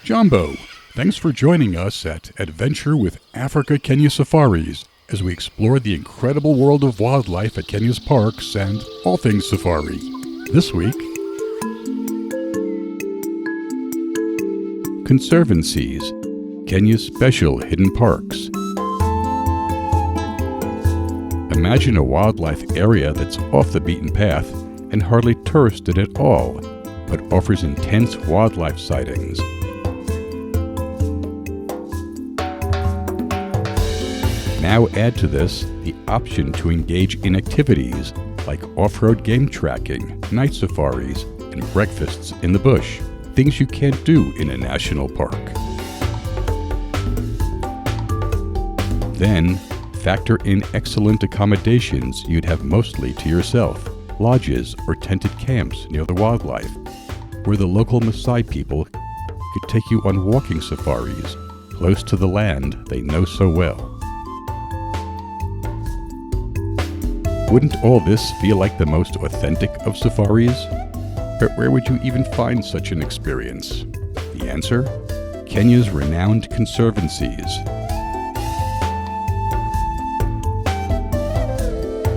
Jumbo, thanks for joining us at Adventure with Africa Kenya Safaris as we explore the incredible world of wildlife at Kenya's parks and all things safari. This week, Conservancies, Kenya's special hidden parks. Imagine a wildlife area that's off the beaten path and hardly touristed at all, but offers intense wildlife sightings. Now add to this the option to engage in activities like off-road game tracking, night safaris, and breakfasts in the bush, things you can't do in a national park. Then, factor in excellent accommodations you'd have mostly to yourself, lodges or tented camps near the wildlife, where the local Maasai people could take you on walking safaris close to the land they know so well. Wouldn't all this feel like the most authentic of safaris? But where would you even find such an experience? The answer? Kenya's renowned conservancies.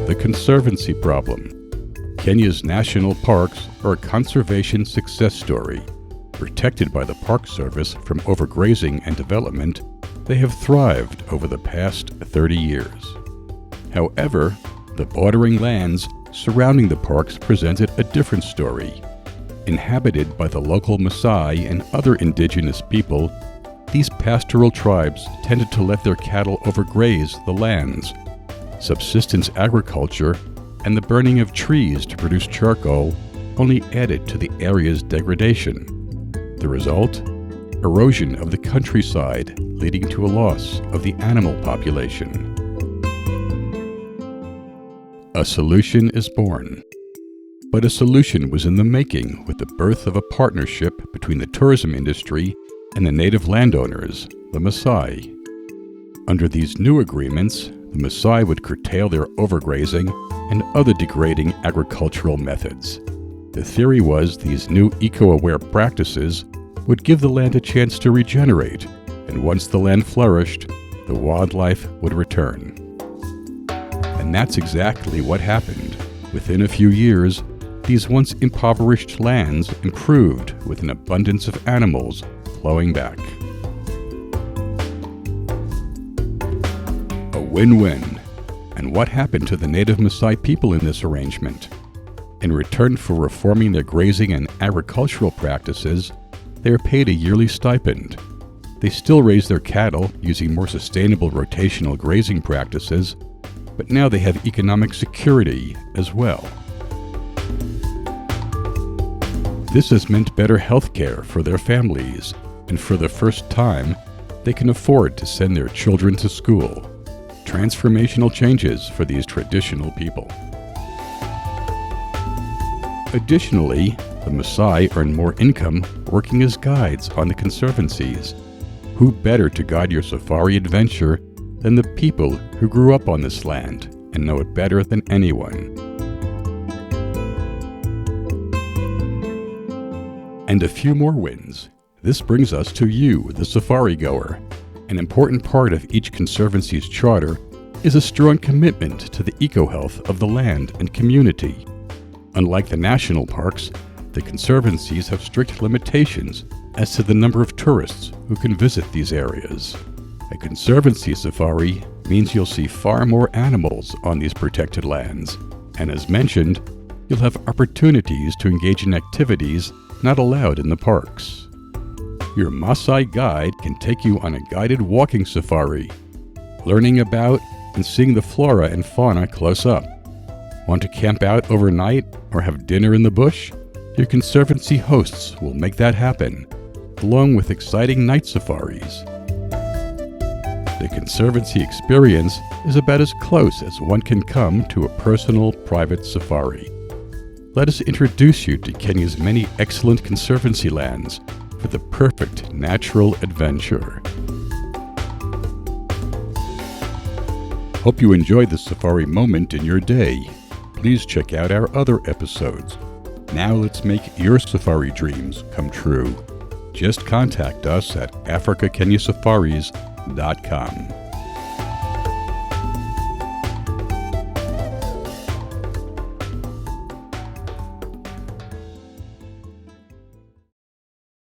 The conservancy problem. Kenya's national parks are a conservation success story. Protected by the Park Service from overgrazing and development, they have thrived over the past 30 years. However, the bordering lands surrounding the parks presented a different story. Inhabited by the local Maasai and other indigenous people, these pastoral tribes tended to let their cattle overgraze the lands. Subsistence agriculture and the burning of trees to produce charcoal only added to the area's degradation. The result? Erosion of the countryside, leading to a loss of the animal population. A solution is born. But a solution was in the making with the birth of a partnership between the tourism industry and the native landowners, the Maasai. Under these new agreements, the Maasai would curtail their overgrazing and other degrading agricultural methods. The theory was these new eco-aware practices would give the land a chance to regenerate, and once the land flourished, the wildlife would return. And that's exactly what happened. Within a few years, these once impoverished lands improved with an abundance of animals flowing back. A win-win. And what happened to the native Maasai people in this arrangement? In return for reforming their grazing and agricultural practices, they are paid a yearly stipend. They still raise their cattle using more sustainable rotational grazing practices, but now they have economic security as well. This has meant better health care for their families, and for the first time, they can afford to send their children to school. Transformational changes for these traditional people. Additionally, the Maasai earn more income working as guides on the conservancies. Who better to guide your safari adventure than the people who grew up on this land and know it better than anyone? And a few more wins. This brings us to you, the safari goer. An important part of each conservancy's charter is a strong commitment to the eco-health of the land and community. Unlike the national parks, the conservancies have strict limitations as to the number of tourists who can visit these areas. A conservancy safari means you'll see far more animals on these protected lands, and as mentioned, you'll have opportunities to engage in activities not allowed in the parks. Your Maasai guide can take you on a guided walking safari, learning about and seeing the flora and fauna close up. Want to camp out overnight or have dinner in the bush? Your conservancy hosts will make that happen, along with exciting night safaris. The conservancy experience is about as close as one can come to a personal, private safari. Let us introduce you to Kenya's many excellent conservancy lands for the perfect natural adventure. Hope you enjoyed the safari moment in your day. Please check out our other episodes. Now let's make your safari dreams come true. just contact us at africakenyasafaris.com.